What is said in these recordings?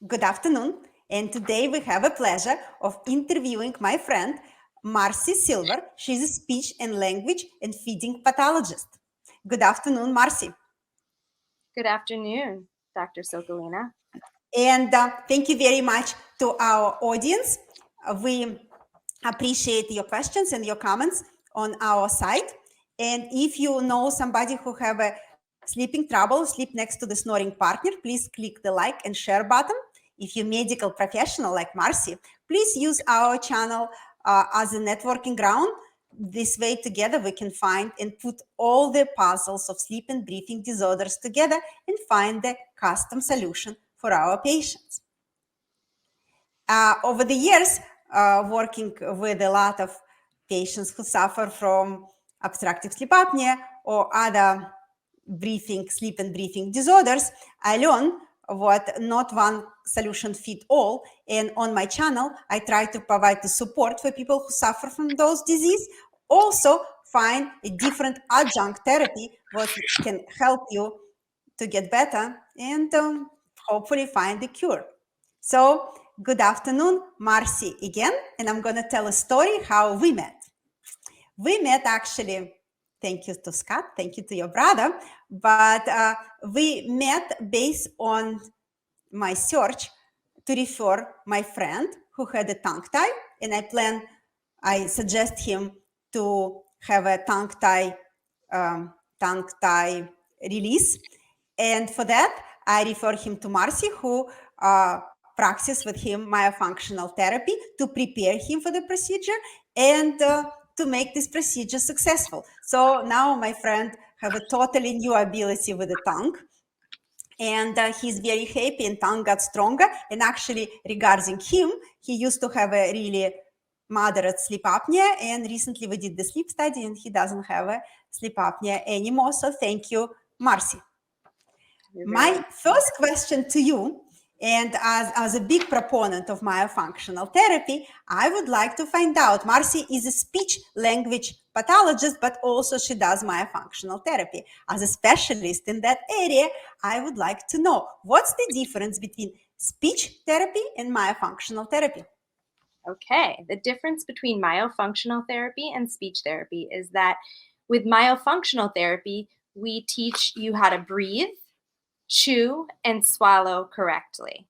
Good afternoon, and today we have a pleasure of interviewing my friend Marci Silver. She's a speech and language and feeding pathologist. Good afternoon, Marci. Good afternoon, Dr. Sokolina. And thank you very much to our audience. We appreciate your questions and your comments on our site. And if you know somebody who have a sleeping trouble, sleep next to the snoring partner, please click the like and share button. If you're a medical professional like Marci, please use our channel as a networking ground. This way together we can find and put all the puzzles of sleep and breathing disorders together and find the custom solution for our patients. Over the years, working with a lot of patients who suffer from obstructive sleep apnea or other sleep and breathing disorders, I learned what not one solution fit all. And on my channel, I try to provide the support for people who suffer from those diseases. Also, find a different adjunct therapy what can help you to get better and hopefully find the cure. So, good afternoon, Marci again, and I'm going to tell a story how we met. We met actually, thank you to Scott, thank you to your brother, but we met based on my search to refer my friend who had a tongue tie, and I suggest him to have a tongue tie release. And for that, I refer him to Marci, who practice with him myofunctional therapy to prepare him for the procedure and to make this procedure successful. So now my friend have a totally new ability with the tongue. And he's very happy and tongue got stronger. And actually, regarding him, he used to have a really moderate sleep apnea. And recently we did the sleep study and he doesn't have a sleep apnea anymore. So thank you, Marci. My first question to you, and as a big proponent of myofunctional therapy, I would like to find out, Marci is a speech language pathologist, but also she does myofunctional therapy. As a specialist in that area, I would like to know what's the difference between speech therapy and myofunctional therapy? Okay, the difference between myofunctional therapy and speech therapy is that with myofunctional therapy, we teach you how to breathe, chew, and swallow correctly.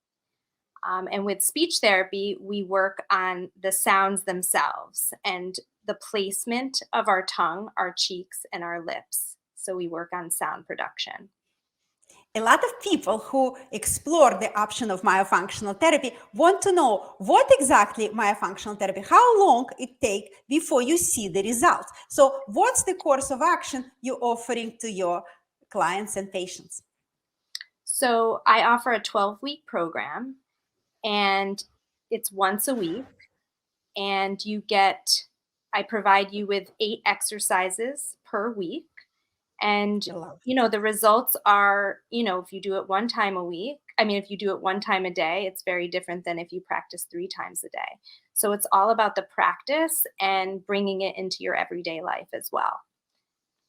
And with speech therapy, we work on the sounds themselves and the placement of our tongue, our cheeks, and our lips. So we work on sound production. A lot of people who explore the option of myofunctional therapy want to know what exactly myofunctional therapy, how long it takes before you see the results. So what's the course of action you're offering to your clients and patients? So I offer a 12-week program, and it's once a week. And I provide you with 8 exercises per week. And, the results are, if you do it one time a week, if you do it one time a day, it's very different than if you practice 3 times a day. So it's all about the practice and bringing it into your everyday life as well.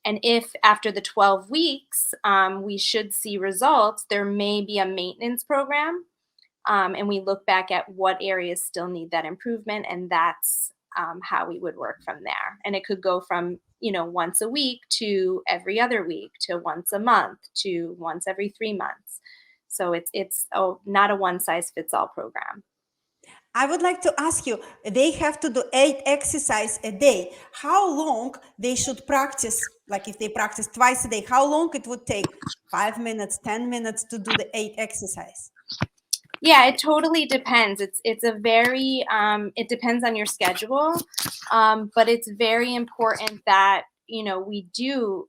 And if after the 12 weeks, we should see results, there may be a maintenance program. And we look back at what areas still need that improvement. And that's how we would work from there. And it could go from, once a week to every other week to once a month to once every 3 months. So it's not a one size fits all program. I would like to ask you, they have to do 8 exercises a day. How long they should practice? Like if they practice twice a day, how long it would take? 5 minutes, 10 minutes to do the 8 exercise? Yeah, it totally depends. It's a very it depends on your schedule, but it's very important that we do.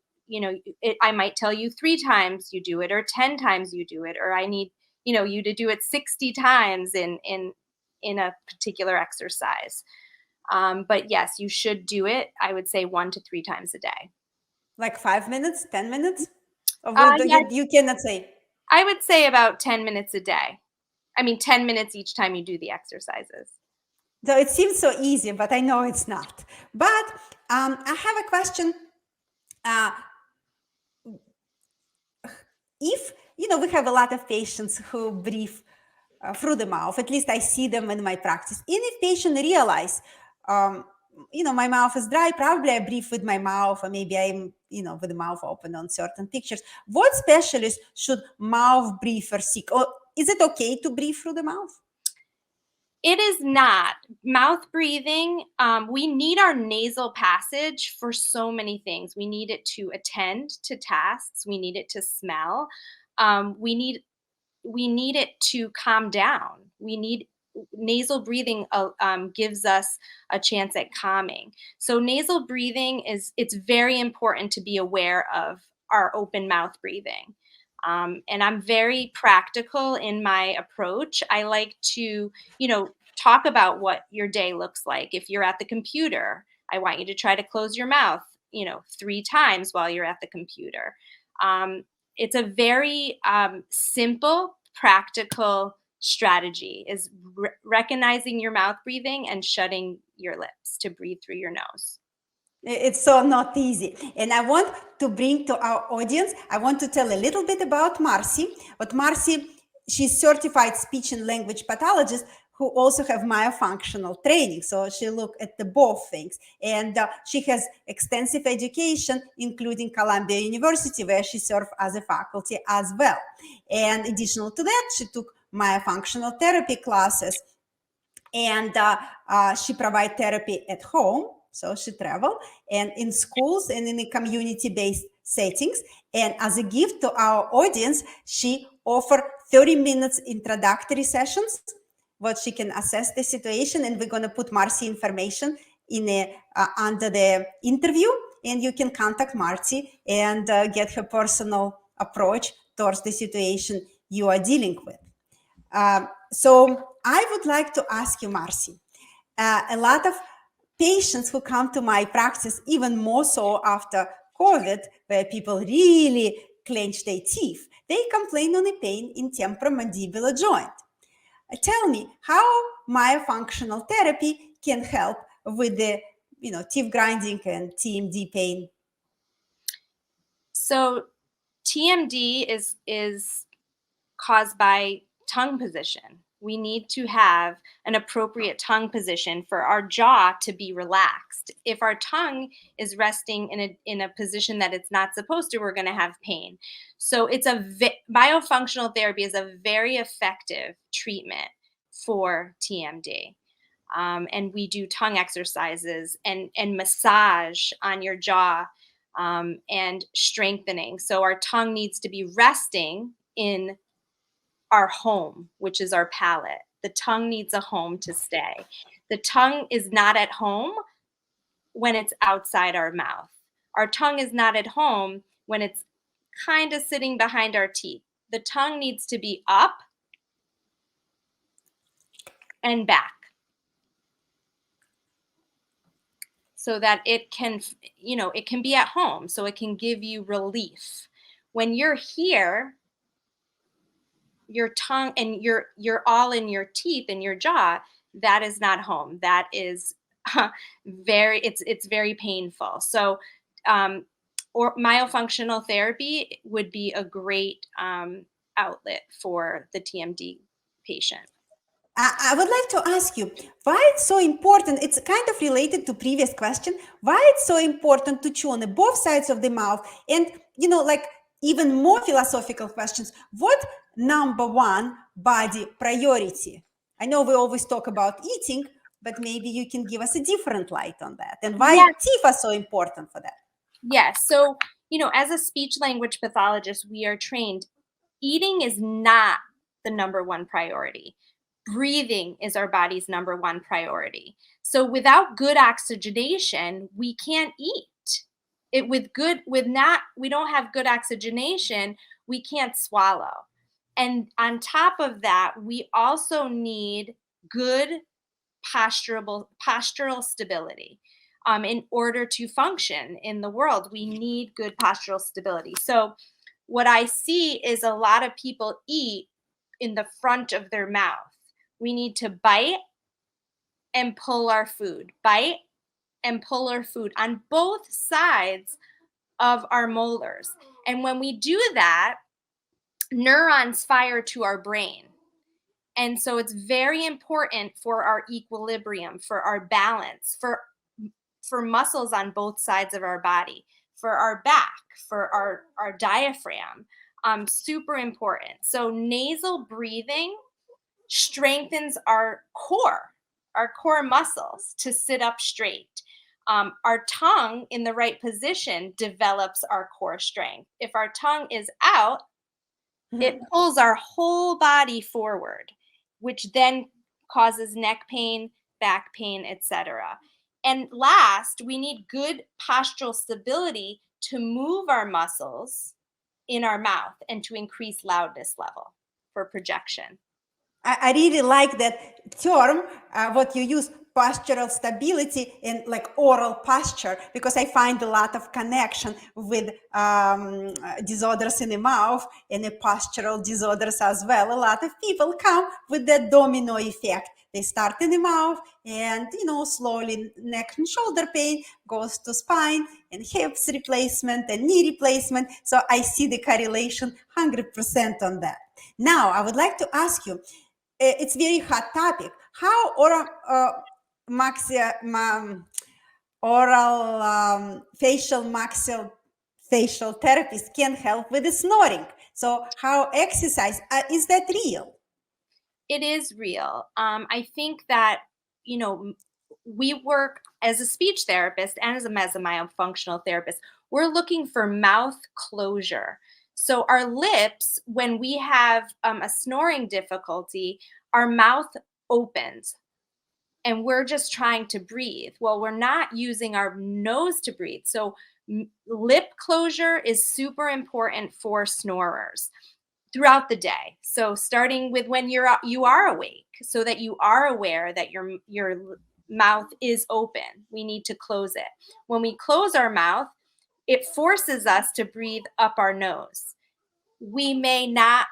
I might tell you 3 times you do it, or 10 times you do it, or I need you to do it 60 times in a particular exercise. But yes, you should do it. I would say 1 to 3 times a day. Like 5 minutes, 10 minutes? Or Yeah, you cannot say? I would say about 10 minutes a day. 10 minutes each time you do the exercises. So it seems so easy, but I know it's not. But I have a question. If, we have a lot of patients who breathe through the mouth. At least I see them in my practice. And if patient realize, my mouth is dry, probably I breathe with my mouth, or maybe I'm, with the mouth open on certain pictures. What specialist should mouth breather seek? Or is it okay to breathe through the mouth? It is not. Mouth breathing, we need our nasal passage for so many things. We need it to attend to tasks. We need it to smell. We need it to calm down. We need nasal breathing gives us a chance at calming. So nasal breathing it's very important to be aware of our open mouth breathing. And I'm very practical in my approach. I like to, talk about what your day looks like. If you're at the computer, I want you to try to close your mouth, 3 times while you're at the computer. It's a very simple, practical strategy is recognizing your mouth breathing and shutting your lips to breathe through your nose. It's so not easy. And I want to bring to our audience, I want to tell a little bit about Marci. But Marci, she's certified speech and language pathologist who also have myofunctional training. So she look at the both things. And she has extensive education, including Columbia University, where she served as a faculty as well. And additional to that, she took myofunctional therapy classes, and she provide therapy at home. So she travel and in schools and in the community-based settings. And as a gift to our audience, she offer 30 minutes introductory sessions, what she can assess the situation. And we're going to put Marci information in under the interview. And you can contact Marci and get her personal approach towards the situation you are dealing with. So I would like to ask you, Marci, a lot of patients who come to my practice, even more so after COVID, where people really clench their teeth, they complain on the pain in temporomandibular joint. Tell me how myofunctional therapy can help with the teeth grinding and TMD pain. So TMD is caused by tongue position. We need to have an appropriate tongue position for our jaw to be relaxed. If our tongue is resting in a position that it's not supposed to, we're going to have pain. So myofunctional therapy is a very effective treatment for TMD. And we do tongue exercises and massage on your jaw and strengthening. So our tongue needs to be resting in our home, which is our palate. The tongue needs a home to stay. The tongue is not at home when it's outside our mouth. Our tongue is not at home when it's kind of sitting behind our teeth. The tongue needs to be up and back so that it can, it can be at home, so it can give you relief. When you're here, your tongue and you're all in your teeth and your jaw, that is not home. That is it's very painful. So or myofunctional therapy would be a great outlet for the TMD patient. I would like to ask you why it's so important. It's kind of related to previous question. Why it's so important to chew on both sides of the mouth, and like even more philosophical questions. What number one body priority? I know we always talk about eating, but maybe you can give us a different light on that, and why teeth are so important for that. Yes. So as a speech language pathologist, we are trained. Eating is not the number one priority. Breathing is our body's number one priority. So without good oxygenation, we can't eat. We don't have good oxygenation, we can't swallow. And on top of that, we also need good postural stability. In order to function in the world, we need good postural stability. So what I see is a lot of people eat in the front of their mouth. We need to bite and pull our food, bite and pull our food on both sides of our molars. And when we do that, neurons fire to our brain. And so it's very important for our equilibrium, for our balance, for muscles on both sides of our body, for our back, for our diaphragm. Super important. So nasal breathing strengthens our core muscles to sit up straight. Our tongue in the right position develops our core strength. If our tongue is out, it pulls our whole body forward, which then causes neck pain, back pain, etc. And last, we need good postural stability to move our muscles in our mouth and to increase loudness level for projection. I really like that term, what you use, postural stability and like oral posture, because I find a lot of connection with disorders in the mouth and the postural disorders as well. A lot of people come with that domino effect. They start in the mouth and, slowly neck and shoulder pain goes to spine and hips replacement and knee replacement. So I see the correlation 100% on that. Now, I would like to ask you, it's very hot topic. How facial maxillofacial therapies can help with the snoring? So how exercise, is that real? It is real. I think that, we work as a speech therapist and as a myofunctional therapist. We're looking for mouth closure. So our lips, when we have a snoring difficulty, our mouth opens and we're just trying to breathe. Well, we're not using our nose to breathe. So lip closure is super important for snorers throughout the day. So starting with when you are awake, so that you are aware that your mouth is open. We need to close it. When we close our mouth, it forces us to breathe up our nose. We may not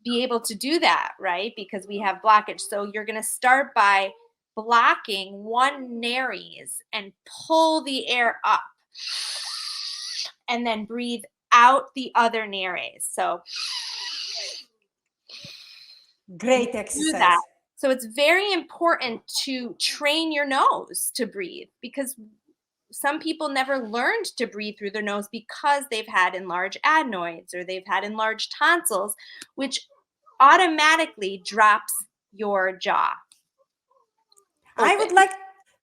be able to do that, right? Because we have blockage. So you're going to start by blocking one nares and pull the air up and then breathe out the other nares. So great do exercise. that. So it's very important to train your nose to breathe, because some people never learned to breathe through their nose because they've had enlarged adenoids or they've had enlarged tonsils, which automatically drops your jaw open. I would like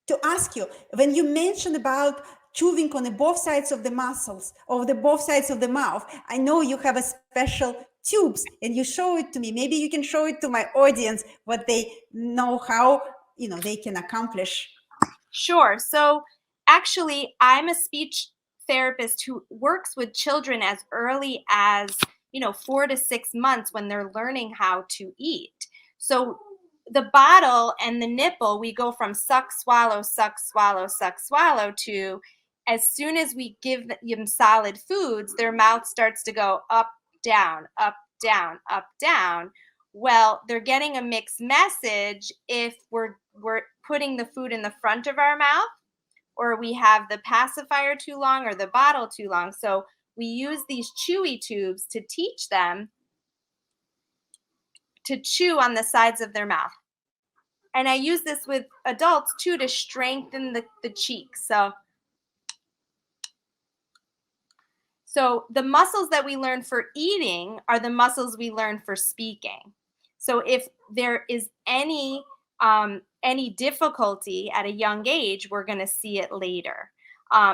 to ask you, when you mentioned about chewing on the both sides of the muscles of the both sides of the mouth, I know you have a special tubes and you show it to me. Maybe you can show it to my audience, what they know, how they can accomplish. Sure. So actually, I'm a speech therapist who works with children as early as 4 to 6 months when they're learning how to eat. So the bottle and the nipple, we go from suck, swallow, suck, swallow, suck, swallow to, as soon as we give them solid foods, their mouth starts to go up, down, up, down, up, down. Well, they're getting a mixed message if we're putting the food in the front of our mouth, or we have the pacifier too long or the bottle too long. So we use these chewy tubes to teach them to chew on the sides of their mouth. And I use this with adults too to strengthen the cheeks. So the muscles that we learn for eating are the muscles we learn for speaking. So if there is any difficulty at a young age, we're going to see it later.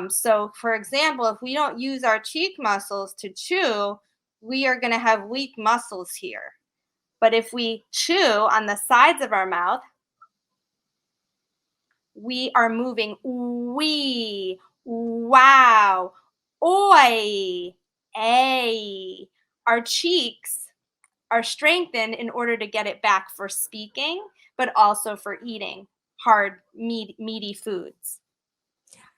So for example, if we don't use our cheek muscles to chew, we are going to have weak muscles here. But if we chew on the sides of our mouth, we are moving wee, wow, oi, a. Our cheeks are strengthened in order to get it back for speaking, but also for eating hard, meaty foods.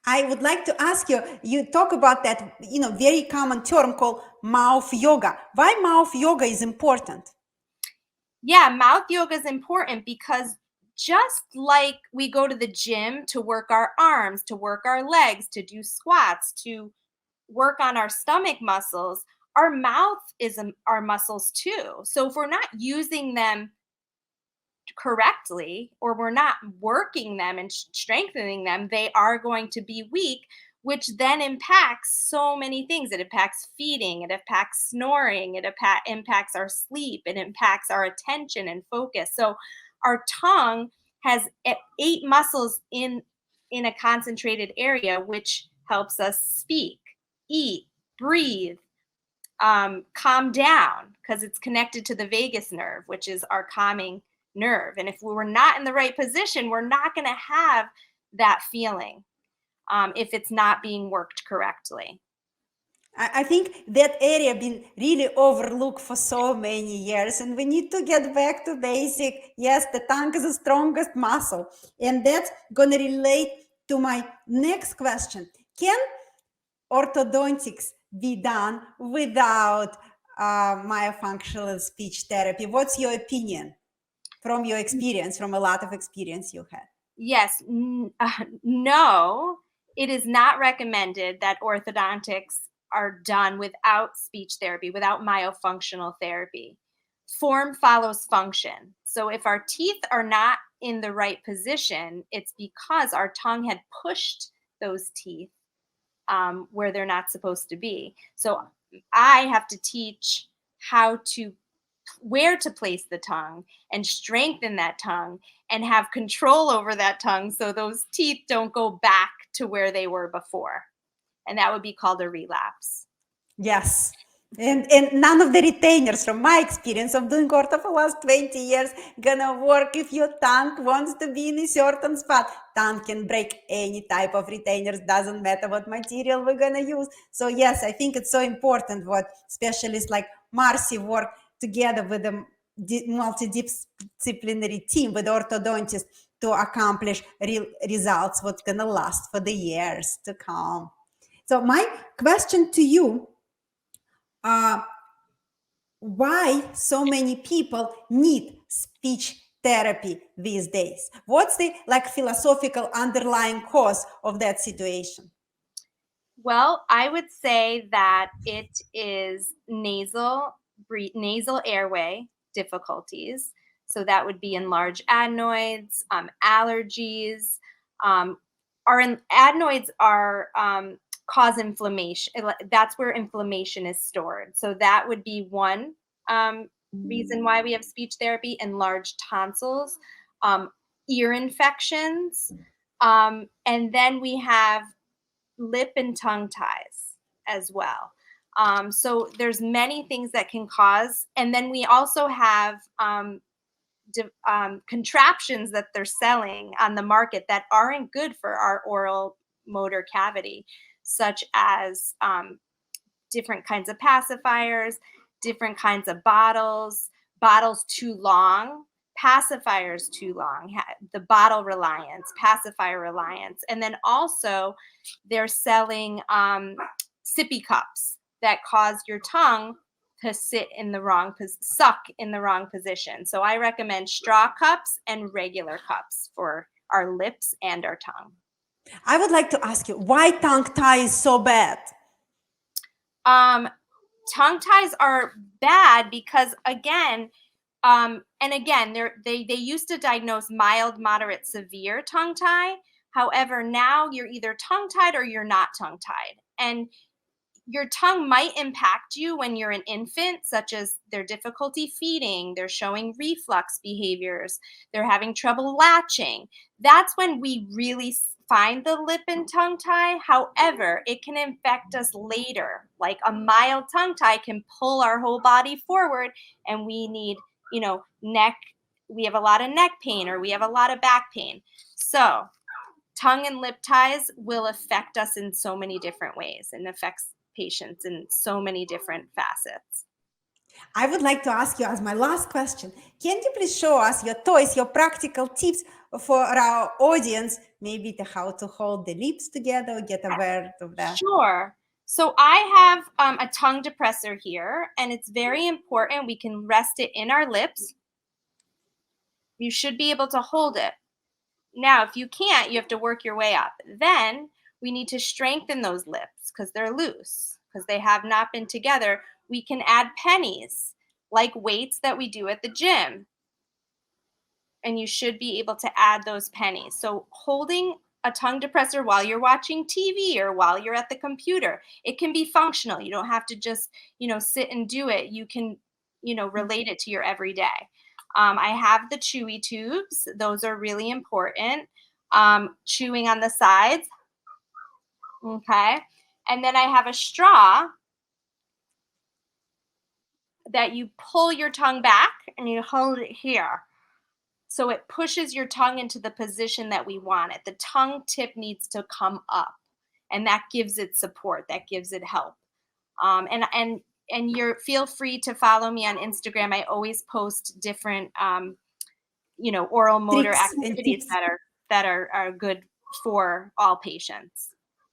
I would like to ask you, you talk about that, very common term called mouth yoga. Why mouth yoga is important? Yeah, mouth yoga is important because just like we go to the gym to work our arms, to work our legs, to do squats, to work on our stomach muscles, our mouth is our muscles too. So if we're not using them correctly, or we're not working them and strengthening them, they are going to be weak, which then impacts so many things. It impacts feeding, it impacts snoring, it impacts our sleep, it impacts our attention and focus. So our tongue has 8 muscles in a concentrated area, which helps us speak, eat, breathe, calm down, because it's connected to the vagus nerve, which is our calming nerve. And if we were not in the right position, we're not going to have that feeling if it's not being worked correctly. I think that area been really overlooked for so many years, and we need to get back to basic. Yes, the tongue is the strongest muscle, and that's gonna relate to my next question. Can orthodontics be done without myofunctional speech therapy? What's your opinion from your experience, from a lot of experience you had? Yes, no, it is not recommended that orthodontics are done without speech therapy, without myofunctional therapy. Form follows function. So if our teeth are not in the right position, it's because our tongue had pushed those teeth where they're not supposed to be. So I have to teach where to place the tongue and strengthen that tongue and have control over that tongue so those teeth don't go back to where they were before. And that would be called a relapse. Yes. And none of the retainers, from my experience of doing ortho for the last 20 years, gonna work if your tongue wants to be in a certain spot. Tongue can break any type of retainers, doesn't matter what material we're gonna use. So yes, I think it's so important what specialists like Marci work together with a multidisciplinary team with orthodontists to accomplish real results what's gonna last for the years to come. So my question to you, why so many people need speech therapy these days? What's the philosophical underlying cause of that situation? Well, I would say that it is nasal airway difficulties. So that would be enlarged adenoids, allergies. Adenoids are cause inflammation. That's where inflammation is stored. So that would be one reason why we have speech therapy. Enlarged tonsils, ear infections, and then we have lip and tongue ties as well. So there's many things that can cause, and then we also have contraptions that they're selling on the market that aren't good for our oral motor cavity, such as different kinds of pacifiers, different kinds of bottles too long, pacifiers too long, the bottle reliance, pacifier reliance. And then also they're selling sippy cups that cause your tongue to suck in the wrong position. So I recommend straw cups and regular cups for our lips and our tongue. I would like to ask you, why tongue tie is so bad? Tongue ties are bad because again, they used to diagnose mild, moderate, severe tongue tie. However, now you're either tongue tied or you're not tongue tied. And your tongue might impact you when you're an infant, such as their difficulty feeding, they're showing reflux behaviors, they're having trouble latching. That's when we really find the lip and tongue tie. However, it can affect us later. Like a mild tongue tie can pull our whole body forward, and we need, neck. We have a lot of neck pain or we have a lot of back pain. So tongue and lip ties will affect us in so many different ways and affects patients in so many different facets. I would like to ask you as my last question, can you please show us your toys, your practical tips for our audience, maybe to how to hold the lips together or get aware of that? Sure. So I have a tongue depressor here, and it's very important. We can rest it in our lips. You should be able to hold it. Now, if you can't, you have to work your way up. Then we need to strengthen those lips because they're loose, because they have not been together. We can add pennies, like weights that we do at the gym. and you should be able to add those pennies. So holding a tongue depressor while you're watching TV or while you're at the computer, it can be functional. You don't have to just, sit and do it. You can, relate it to your everyday. I have the chewy tubes. Those are really important. Chewing on the sides. Okay. And then I have a straw that you pull your tongue back and you hold it here. So it pushes your tongue into the position that we want it. The tongue tip needs to come up, and that gives it support. That gives it help. And you're feel free to follow me on Instagram. I always post different, oral motor Tricks and activities tips. that are good for all patients.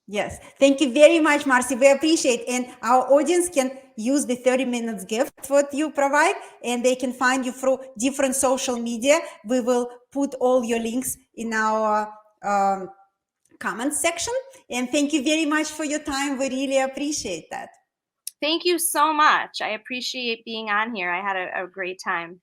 Yes, thank you very much, Marci. We appreciate, and our audience can use the 30 minutes gift what you provide, and they can find you through different social media. We will put all your links in our comments section. And thank you very much for your time. We really appreciate that. Thank you so much. I appreciate being on here. I had a great time.